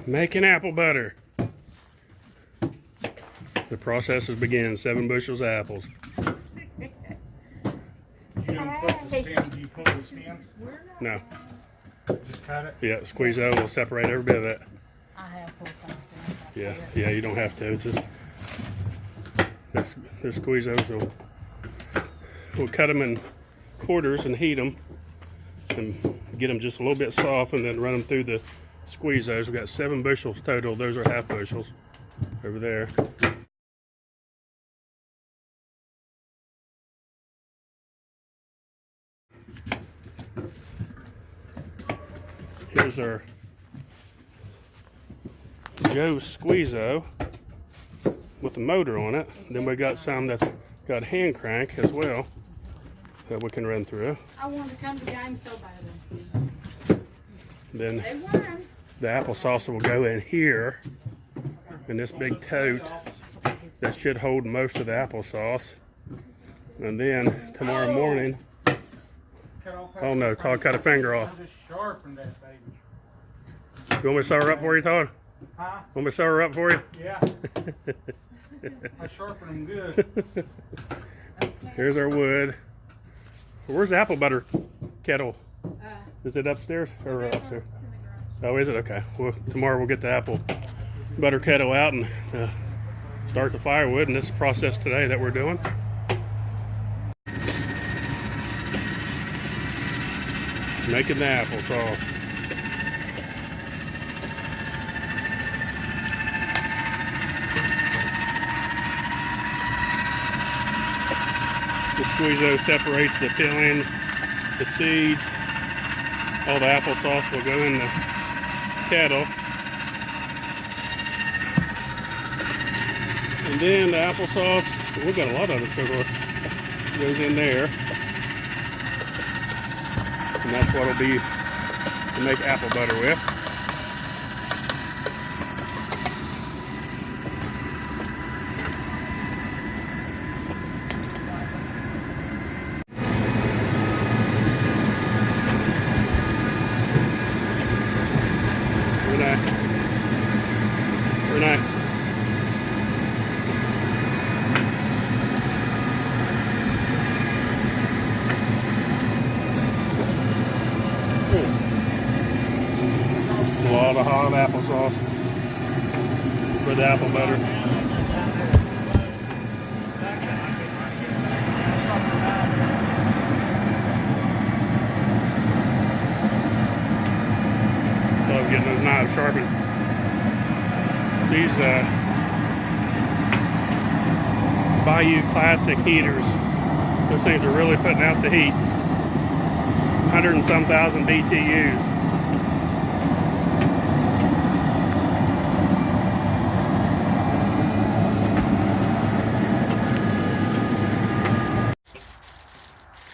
Making apple butter. The process has begun. 7 bushels of apples. You didn't put the stems, you pull the stems? No. Just cut it? Yeah, SQUEEZO will separate every bit of it. I have pulled some stems. Yeah, you don't have to. It's just this SQUEEZO, so we'll cut them in quarters and heat them and get them just a little bit soft, and then run them through the SQUEEZOs. We've got 7 bushels total. Those are half bushels over there. Here's our Joe's SQUEEZO with the motor on it. Then we got some that's got hand crank as well that we can run through. I wanted to come to the game so bad. Then They won. the applesauce will go in here in this big tote that should hold most of the applesauce. And then tomorrow morning, oh no, Todd cut a finger off. I just sharpened that baby. You want me to sew her up for you, Todd? Huh? Want me to sew her up for you? Yeah. I sharpened them good. Here's our wood. Where's the apple butter kettle? Is it upstairs or upstairs? Oh, is it? Okay. Well, tomorrow we'll get the apple butter kettle out and start the firewood, and this is the process today that we're doing. Making the applesauce. The SQUEEZO separates the peeling, the seeds. All the applesauce will go in the kettle. And then the applesauce, we've got a lot of it, so it goes in there. And that's what it'll be to make apple butter with. Very nice. A lot of hot applesauce for the apple butter. Love getting those knives sharpened. These Bayou Classic heaters, those things are really putting out the heat. 100 and some thousand BTUs.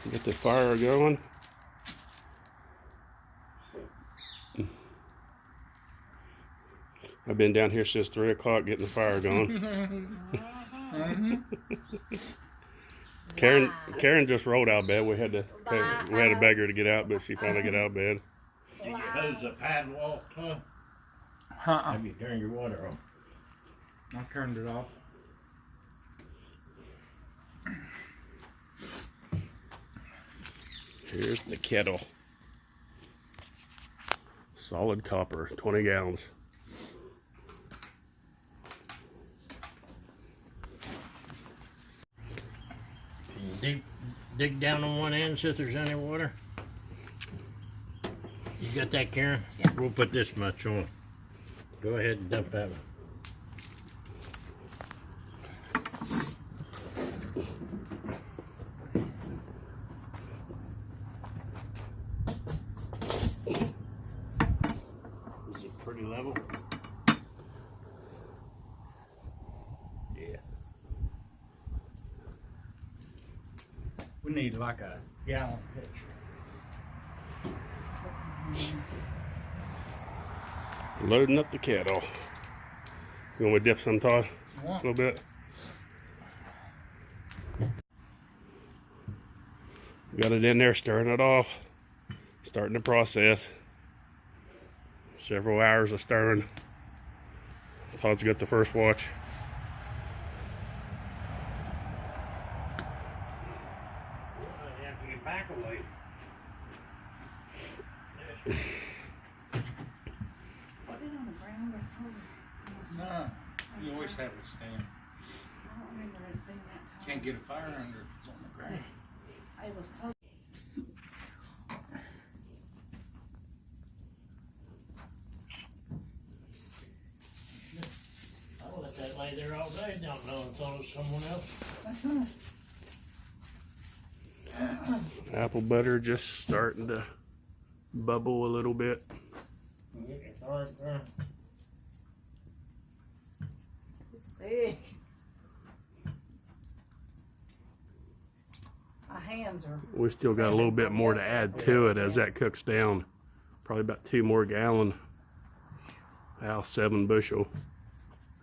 Get the fire going. I've been down here since 3 o'clock getting the fire going. Karen just rolled out of bed. We had to beg her to get out, but she finally got out of bed. Did you hose the paddle off, Tom? Have you turned your water off? I turned it off. Here's the kettle. Solid copper, 20 gallons. Dig down on one end, see if there's any water. You got that, Karen? Yeah. We'll put this much on. Go ahead and dump that one. Is it pretty level? Yeah. We need like a gallon pitcher. Loading up the kettle. You want me to dip some, Todd? A little bit. Got it in there, stirring it off. Starting the process. Several hours of stirring. Todd's got the first watch. You have to get back away. Put it on the ground or throw it? No, you always have it stand. I don't remember it being that tall. Can't get a fire under if it's on the ground. It was close. I'll let that lay there all day, don't know until it's someone else. Apple butter just starting to bubble a little bit. It's hard, It's thick. My hands are. We still got a little bit more to add to it as that cooks down. Probably about 2 more gallon. Wow, 7 bushel.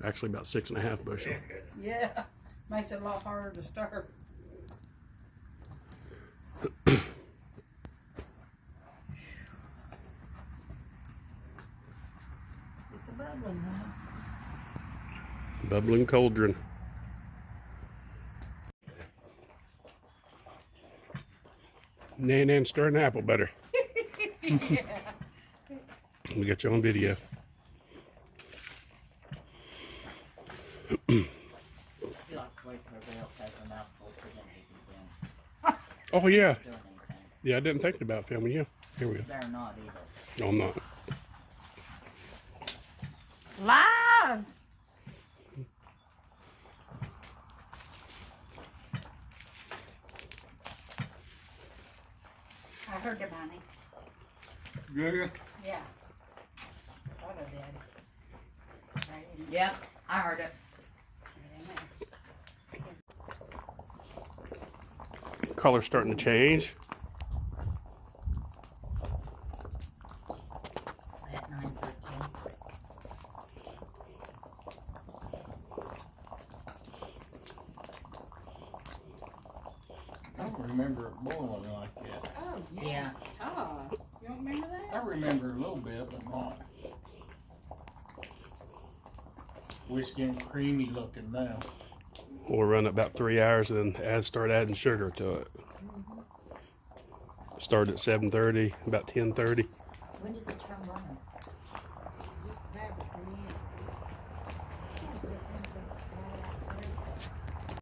Actually about 6.5 bushel. Yeah. Makes it a lot harder to stir. It's a bubbling one. Bubbling cauldron. Nan stirring apple butter. Yeah. We got you on video. Oh yeah. Yeah, I didn't think about filming you. Here we go. They're not either. No, I'm not. Live! I heard the money. Good. Yeah. Thought I did. Right in Yep, I heard it. there. Color's starting to change. At 9:13. I don't remember it boiling like that. Oh, Yeah. Todd, you don't remember that? I remember a little bit, but not. Whiskey and creamy looking now. We'll run it about 3 hours and then start adding sugar to it. Start at 7:30, about 10:30. When does it turn brown?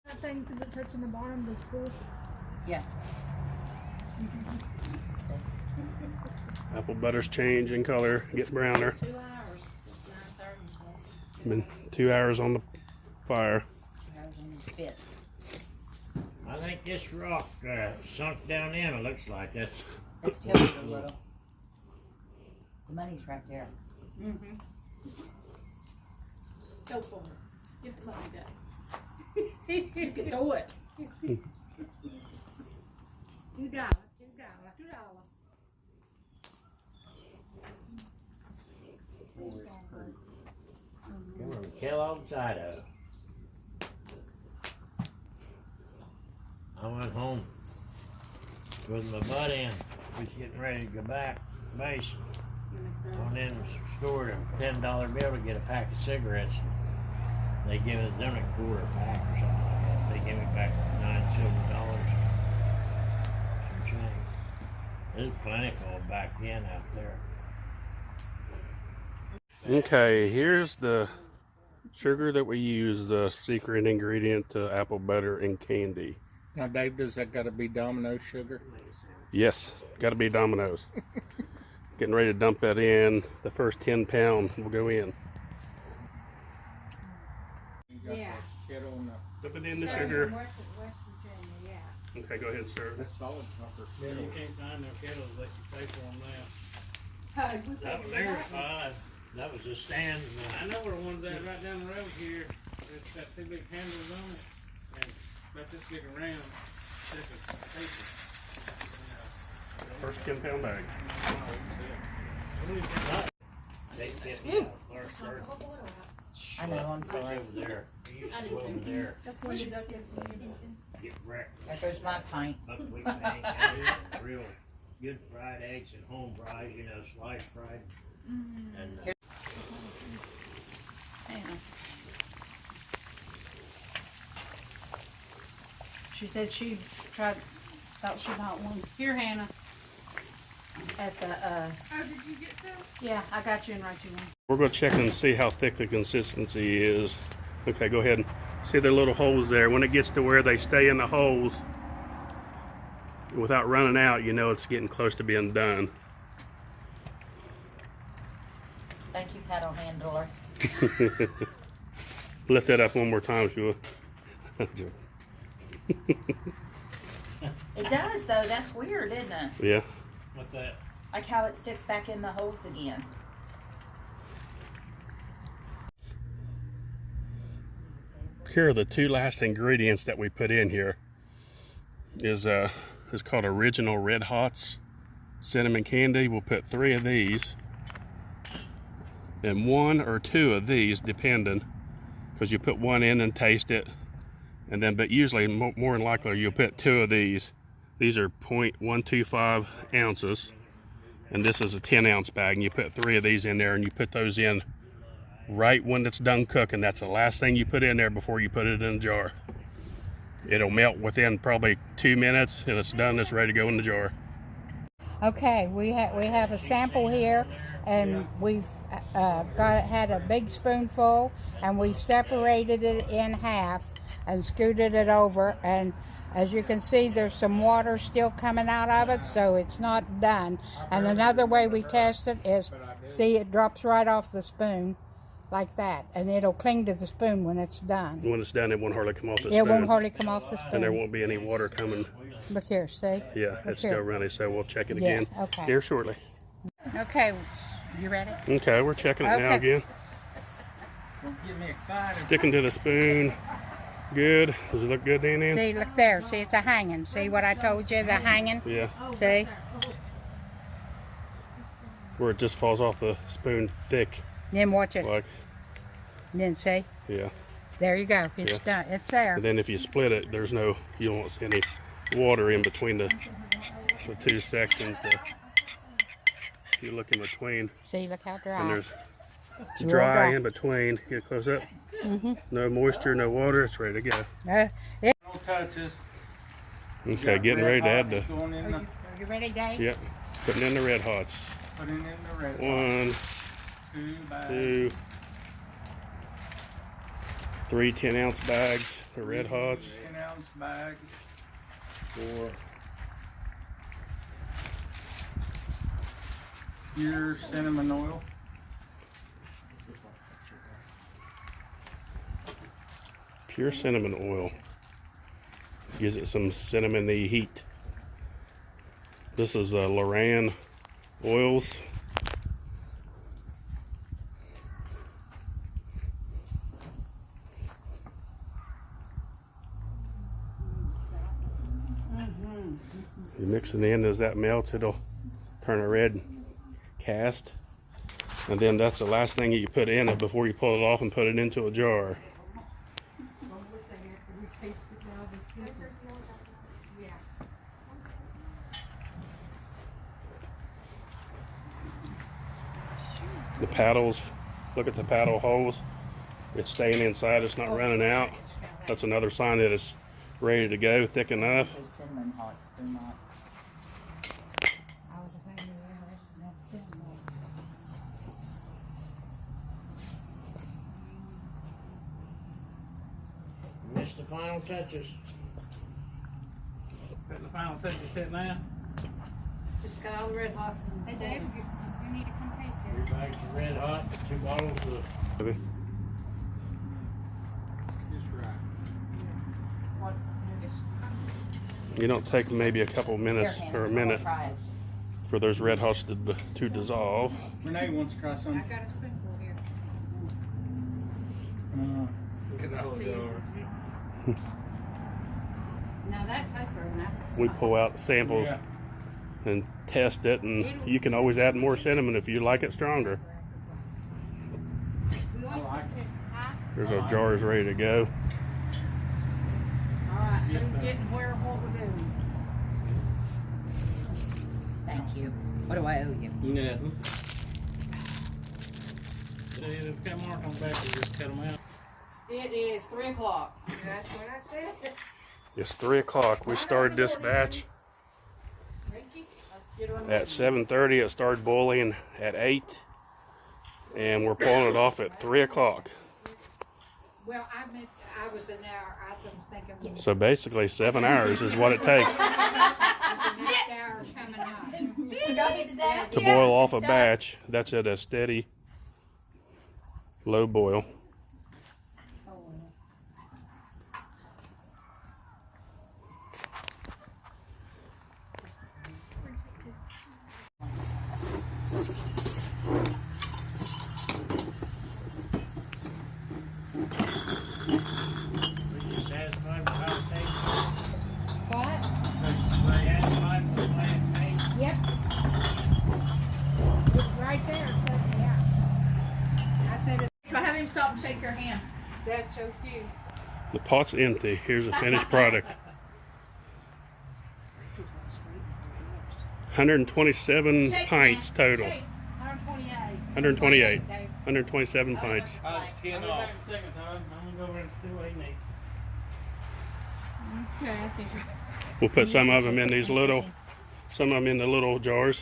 That thing, is it touching the bottom of the spool? Yeah. Apple butter's changing color, getting browner. 2 hours. It's 9:30. Been 2 hours on the fire. Hers on the spit. I think this rock sunk down in, it looks like it. It's tilted a little. The money's right there. Mm-hmm. Go for it. Get the money done. You can do it. $2. $2. Come on, Kellogg's Idaho. I went home with my butt in. We was getting ready to go back base. Went in and scored a $10 bill to get a pack of cigarettes. They give us them a quarter pack or something like that. They give me back $9 silver. Some change. There's plentiful back in out there. Okay, here's the sugar that we use, the secret ingredient to apple butter and candy. Now, Dave, does that got to be Domino sugar? Yes, got to be Domino's. Getting ready to dump that in. The first 10 pound will go in. You got Yeah. the kettle and the Dump it in the sugar. West Virginia, yeah. Okay, go ahead, sir. that's solid copper. Yeah, you can't find no kettles unless you pay for them now. That was there, that was a stand. I know where one's at right down the road here. It's got 2 big handles on it, and about this big around. Different pieces. First 10 pound bag. They kept me out first. I know, I'm It's sorry. over there. He used to go over there, That's when you duck it. get wrecked. There goes my pint. Buckwheat bank, real good fried eggs and home fries, you know, sliced fried. And Hang on. She said she thought she bought one. Here, Hannah. At the, Oh, did you get some? yeah, I got you and write you one. We're going to check and see how thick the consistency is. Okay, go ahead and see the little holes there. When it gets to where they stay in the holes without running out, you know it's getting close to being done. Thank you, paddle handler. Lift that up one more time if you will. It does though, that's weird, isn't it? Yeah. What's that? Like how it sticks back in the holes again. Here are the two last ingredients that we put in here. Is called Original Red Hots cinnamon candy. We'll put 3 of these and 1 or 2 of these, depending, because you put 1 in and taste it, and then but usually more than likely you'll put 2 of these. These are 0.125 ounces, and this is a 10-ounce bag, and you put 3 of these in there, and you put those in right when it's done cooking. That's the last thing you put in there before you put it in a jar. It'll melt within probably 2 minutes, and it's done. It's ready to go in the jar. Okay, we have a sample here, and we've had a big spoonful, and we've separated it in half and scooted it over, and as you can see, there's some water still coming out of it, so it's not done. And another way we test it is, see, it drops right off the spoon like that, and it'll cling to the spoon when it's done. When it's done, it won't hardly come off the spoon. It won't hardly come off the spoon. And there won't be any water coming. Look here, see? Yeah, Look it's here. still running, so we'll check it Yeah, again okay. here shortly. Okay, you ready? Okay, we're checking it now Okay. again. Give me a five. Sticking to the spoon. Good. Does it look good, Dan? See, look there. See, it's a hanging. See what I told you, the hanging? Yeah, See? where it just falls off the spoon thick, Then watch it. like, Then see? yeah. There you go. It's done. It's there. And then if you split it, there's no, you won't see any water in between the 2 sections. You look in between, See, look how and dry. there's It's real dry dry. in between. Get close up. No moisture, no water. It's ready to go. Yeah. No touches. Okay, getting ready to add the. Going in the, Are you ready, Dave? Yep, putting in the red hots. putting in the red. 1, 2 bags. 2, 3 10-ounce bags of red hots. 10-ounce bags. 4, Pure cinnamon oil. pure cinnamon oil. Gives it some cinnamony heat. This is Lorann oils. You mix it in, as that melts, it'll turn a red cast. And then that's the last thing you put in it before you pull it off and put it into a jar. The paddles, look at the paddle holes. It's staying inside, it's not running out. That's another sign that it's ready to go, thick enough. Those cinnamon hearts, they're not. Missed the final touches. Putting the final touches to it now. Just got all the red hots in. Hey, Dave, you need to come taste 3 this. bags of red hot, 2 bottles of Just right. What? You don't take maybe a couple minutes Here, or a Hannah, minute try it. for those red hots to dissolve. Renee wants to try some. I got a spoonful here. Look at the whole jar. Now that tastes very nice. We pull out samples Yeah. and test it, and you can always add more cinnamon if you like it stronger. I like it. There's our jars ready to go. All right, who's getting where, what we're doing? Thank you. What do I owe you? Nothing. See, they've got mark on the back, we just cut them out. It is 3 o'clock. That's what I said. It's 3 o'clock. We started this batch at 7:30. It started boiling at 8, and we're pulling it off at 3 o'clock. Well, I was an hour. I was thinking So basically 7 hours is what it takes the next hour coming on. to boil off a batch. That's at a steady low boil. Were you satisfied with how it tastes? What? Were you satisfied with the way it tastes? Yep. It's right there. So, yeah. I said it. So have him stop and shake your hand. That's so cute. The pot's empty. Here's a finished product. 127 pints total. 128. 127 pints. I was 10 I'll be off. back in a second, Todd. I'm gonna go over and see what he needs. Okay, I think We'll put some of them in these little, some of them in the little jars.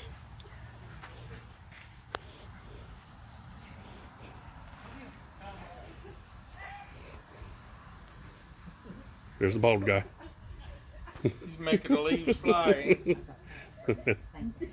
There's the bald guy. He's making the leaves fly. Ain't he?